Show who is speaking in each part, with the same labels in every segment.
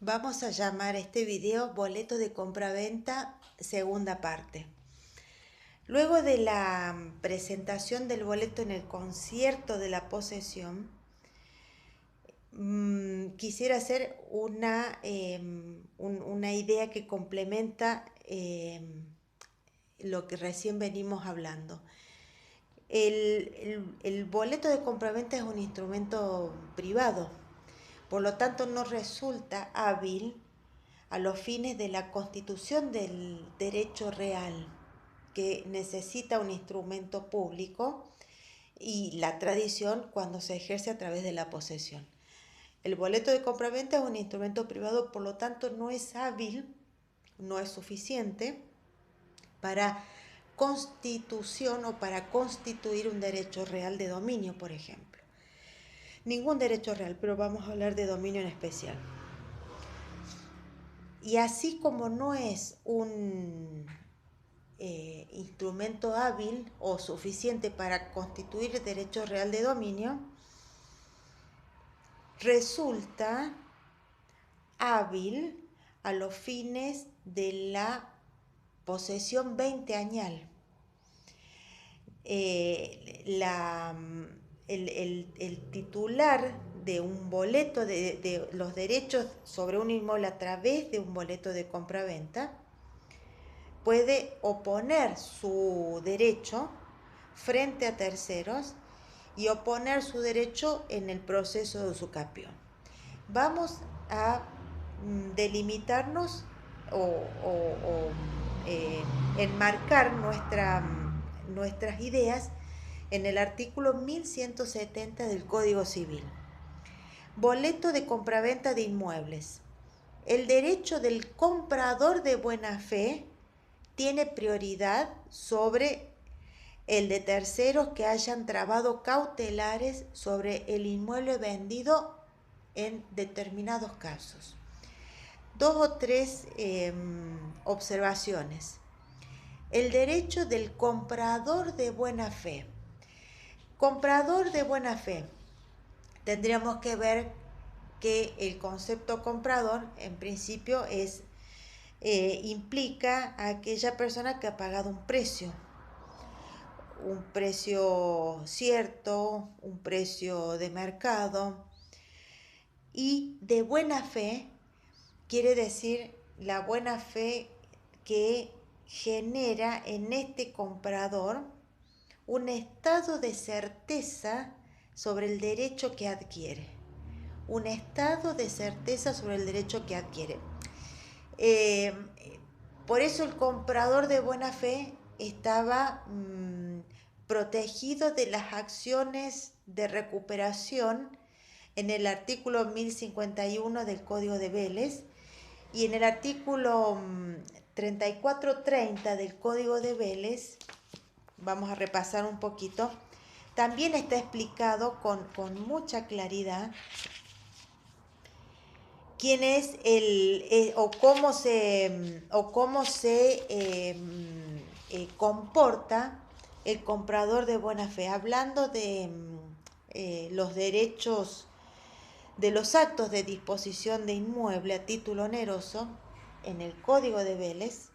Speaker 1: Vamos a llamar a este video boleto de compraventa segunda parte. Luego de la presentación del boleto en el concierto de la posesión, quisiera hacer una idea que complementa lo que recién venimos hablando. El boleto de compraventa es un instrumento privado, por lo tanto no resulta hábil a los fines de la constitución del derecho real, que necesita un instrumento público y la tradición cuando se ejerce a través de la posesión. El boleto de compraventa es un instrumento privado, por lo tanto no es hábil, no es suficiente para constitución o para constituir un derecho real de dominio, por ejemplo. Ningún derecho real, pero vamos a hablar de dominio en especial. Y así como no es un instrumento hábil o suficiente para constituir el derecho real de dominio, resulta hábil a los fines de la posesión veinteañal. El titular de un boleto de los derechos sobre un inmueble a través de un boleto de compraventa puede oponer su derecho frente a terceros y oponer su derecho en el proceso de usucapión. Vamos a delimitarnos o enmarcar nuestras ideas en el artículo 1170 del Código Civil. Boleto de compraventa de inmuebles. El derecho del comprador de buena fe tiene prioridad sobre el de terceros que hayan trabado cautelares sobre el inmueble vendido en determinados casos. Dos o tres observaciones. El derecho del comprador de buena fe. Comprador de buena fe. Tendríamos que ver que el concepto comprador en principio implica a aquella persona que ha pagado un precio cierto, un precio de mercado. Y de buena fe quiere decir la buena fe que genera en este comprador un estado de certeza sobre el derecho que adquiere. Un estado de certeza sobre el derecho que adquiere. Por eso el comprador de buena fe estaba protegido de las acciones de recuperación en el artículo 1051 del Código de Vélez y en el artículo 3430 del Código de Vélez, vamos a repasar un poquito, también está explicado con mucha claridad quién es o cómo se comporta el comprador de buena fe, hablando de los derechos, de los actos de disposición de inmueble a título oneroso en el Código de Vélez,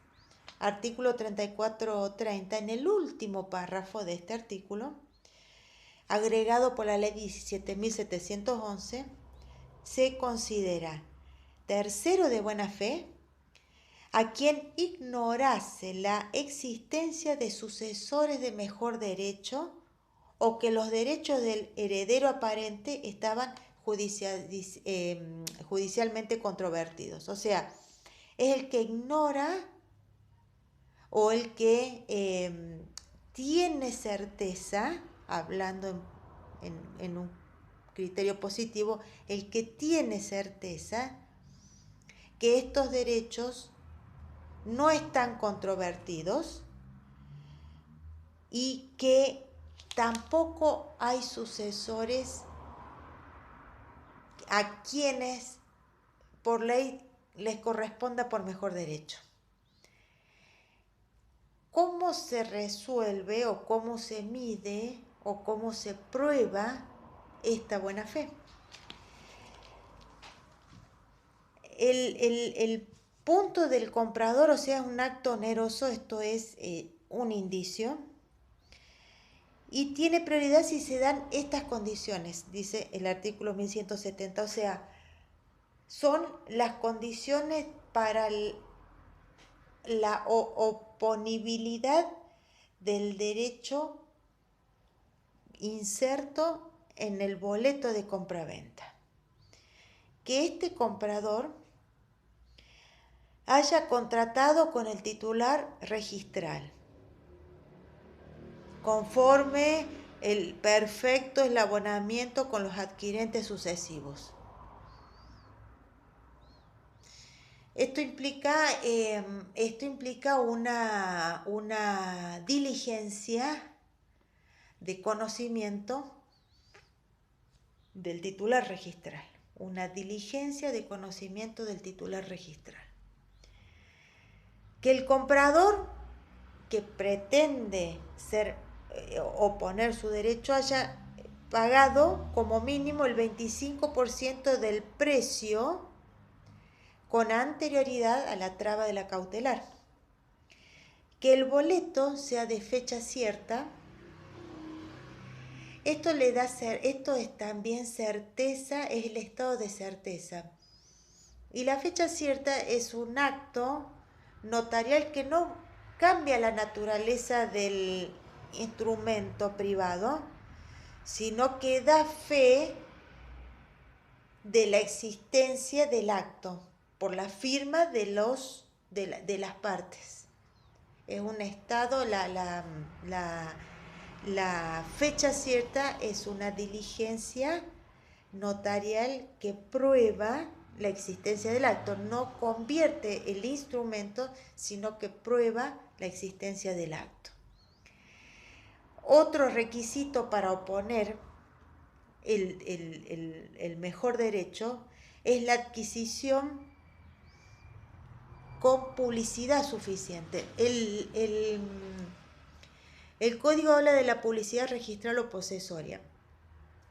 Speaker 1: artículo 3430, en el último párrafo de este artículo, agregado por la ley 17.711, se considera tercero de buena fe a quien ignorase la existencia de sucesores de mejor derecho o que los derechos del heredero aparente estaban judicialmente controvertidos. O sea, es el que ignora o el que tiene certeza, hablando en un criterio positivo, el que tiene certeza que estos derechos no están controvertidos y que tampoco hay sucesores a quienes por ley les corresponda por mejor derecho. ¿Cómo se resuelve o cómo se mide o cómo se prueba esta buena fe? el punto del comprador, o sea, un acto oneroso, esto es un indicio, y tiene prioridad si se dan estas condiciones, dice el artículo 1170, o sea, son las condiciones para la oponibilidad del derecho inserto en el boleto de compraventa. Que este comprador haya contratado con el titular registral, conforme el perfecto eslabonamiento con los adquirentes sucesivos. Esto implica una diligencia de conocimiento del titular registral. Una diligencia de conocimiento del titular registral. Que el comprador que pretende oponer su derecho haya pagado como mínimo el 25% del precio con anterioridad a la traba de la cautelar. Que el boleto sea de fecha cierta. Esto es también certeza, es el estado de certeza. Y la fecha cierta es un acto notarial que no cambia la naturaleza del instrumento privado, sino que da fe de la existencia del acto por la firma de las partes. Es un estado, la fecha cierta es una diligencia notarial que prueba la existencia del acto, no convierte el instrumento, sino que prueba la existencia del acto. Otro requisito para oponer el mejor derecho es la adquisición con publicidad suficiente. El código habla de la publicidad registral o posesoria.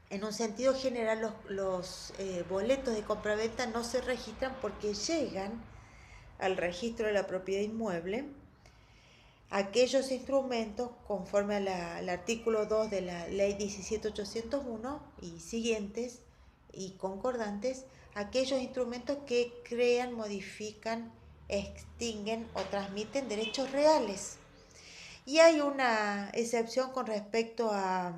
Speaker 1: En un sentido general, los boletos de compraventa no se registran porque llegan al registro de la propiedad inmueble aquellos instrumentos conforme al artículo 2 de la ley 17801 y siguientes y concordantes, aquellos instrumentos que crean, modifican, extinguen o transmiten derechos reales. Y hay una excepción con respecto a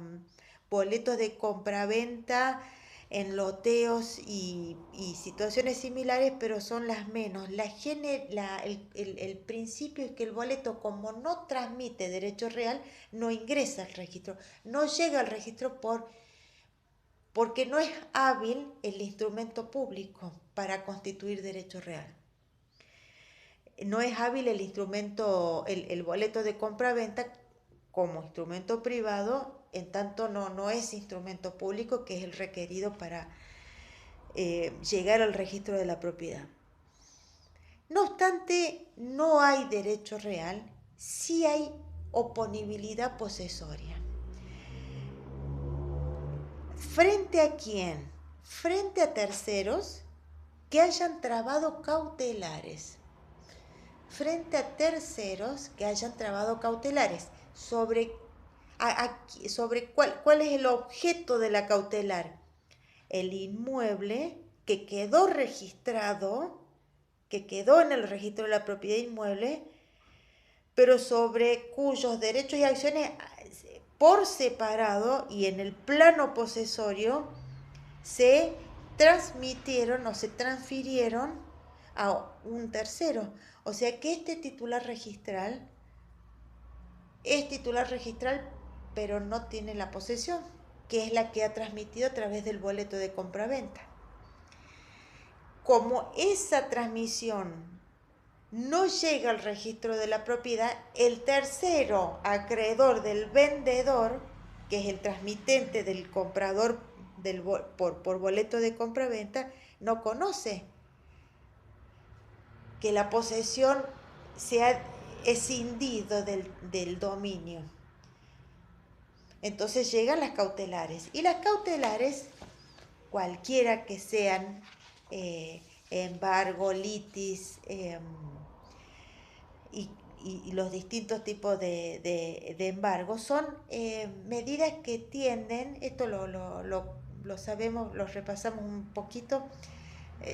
Speaker 1: boletos de compraventa en loteos y situaciones similares, pero son las menos. El principio es que el boleto, como no transmite derecho real, no ingresa al registro, no llega al registro porque no es hábil el instrumento público para constituir derecho real. No es hábil el instrumento, el boleto de compraventa como instrumento privado, en tanto no es instrumento público, que es el requerido para llegar al registro de la propiedad. No obstante, no hay derecho real, sí hay oponibilidad posesoria. ¿Frente a quién? Frente a terceros que hayan trabado cautelares. Frente a terceros que hayan trabado cautelares. ¿Sobre cuál es el objeto de la cautelar? El inmueble que quedó registrado, que quedó en el registro de la propiedad inmueble, pero sobre cuyos derechos y acciones por separado y en el plano posesorio se transmitieron o se transfirieron a un tercero. O sea que este titular registral es titular registral, pero no tiene la posesión, que es la que ha transmitido a través del boleto de compraventa. Como esa transmisión no llega al registro de la propiedad, el tercero acreedor del vendedor, que es el transmitente del comprador por boleto de compraventa, no conoce que la posesión se ha escindido del dominio. Entonces llegan las cautelares. Y las cautelares, cualquiera que sean embargo, litis, y los distintos tipos de embargo, son medidas que tienden, esto lo sabemos, lo repasamos un poquito,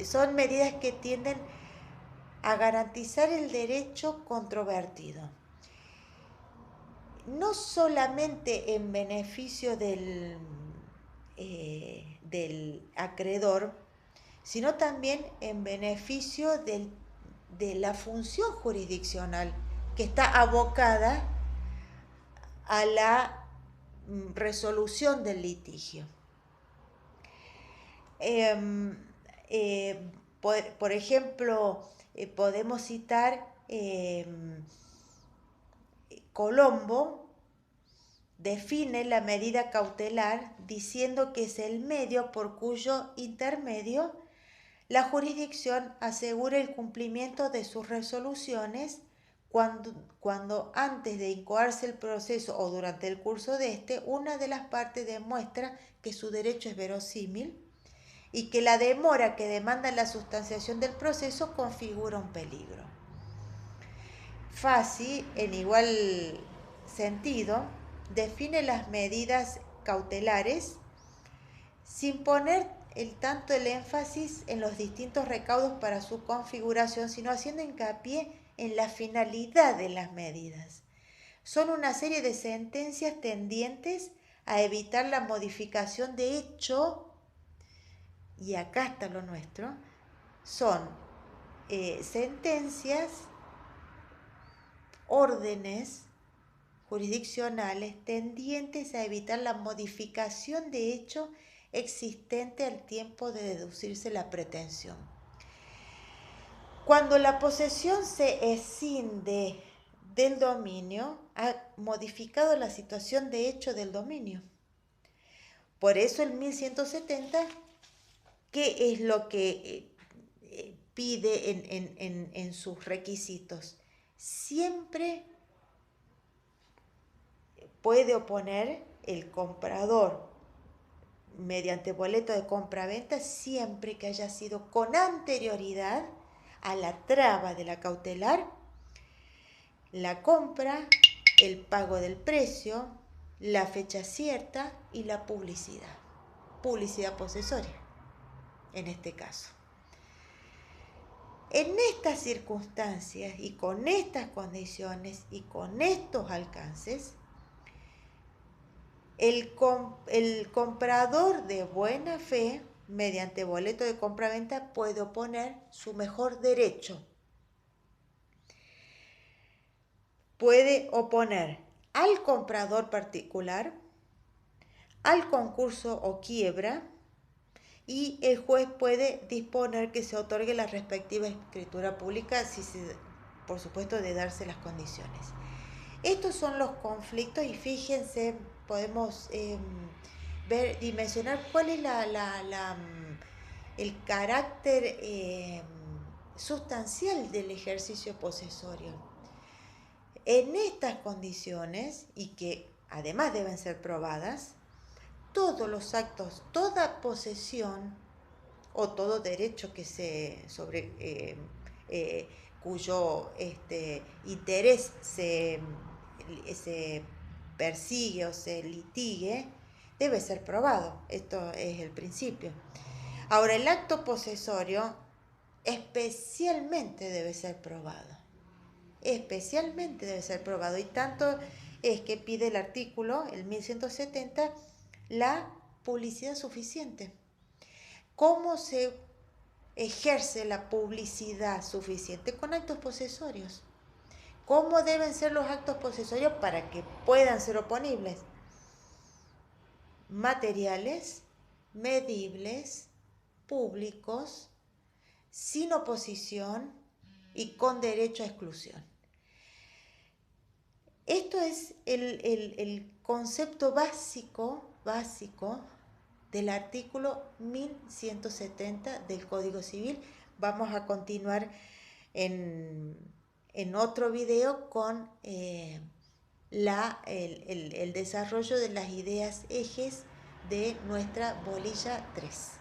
Speaker 1: son medidas que tienden a garantizar el derecho controvertido, no solamente en beneficio del acreedor, sino también en beneficio de la función jurisdiccional que está abocada a la resolución del litigio. Por ejemplo, podemos citar Colombo define la medida cautelar diciendo que es el medio por cuyo intermedio la jurisdicción asegura el cumplimiento de sus resoluciones cuando antes de incoarse el proceso o durante el curso de este, una de las partes demuestra que su derecho es verosímil y que la demora que demanda la sustanciación del proceso configura un peligro. Fassi, en igual sentido, define las medidas cautelares sin poner tanto el énfasis en los distintos recaudos para su configuración, sino haciendo hincapié en la finalidad de las medidas. Son una serie de sentencias tendientes a evitar la modificación de hecho, y acá está lo nuestro, son sentencias, órdenes jurisdiccionales tendientes a evitar la modificación de hecho existente al tiempo de deducirse la pretensión. Cuando la posesión se escinde del dominio, ha modificado la situación de hecho del dominio. Por eso el 1170, ¿qué es lo que pide en sus requisitos? Siempre puede oponer el comprador mediante boleto de compra-venta siempre que haya sido con anterioridad a la traba de la cautelar, la compra, el pago del precio, la fecha cierta y la publicidad posesoria, en este caso. En estas circunstancias y con estas condiciones y con estos alcances, el comprador de buena fe, mediante boleto de compra-venta, puede oponer su mejor derecho. Puede oponer al comprador particular, al concurso o quiebra, y el juez puede disponer que se otorgue la respectiva escritura pública, por supuesto, de darse las condiciones. Estos son los conflictos y fíjense, podemos ver y mencionar cuál es el carácter sustancial del ejercicio posesorio. En estas condiciones, y que además deben ser probadas, todos los actos, toda posesión o todo derecho que cuyo interés se persigue o se litigue, debe ser probado. Esto es el principio. Ahora, el acto posesorio especialmente debe ser probado. Especialmente debe ser probado. Y tanto es que pide el artículo, el 1170, la publicidad suficiente. ¿Cómo se ejerce la publicidad suficiente? Con actos posesorios. ¿Cómo deben ser los actos posesorios para que puedan ser oponibles? Materiales, medibles, públicos, sin oposición y con derecho a exclusión. Esto es el concepto básico del artículo 1170 del Código Civil. Vamos a continuar en otro video con el desarrollo de las ideas ejes de nuestra bolilla 3.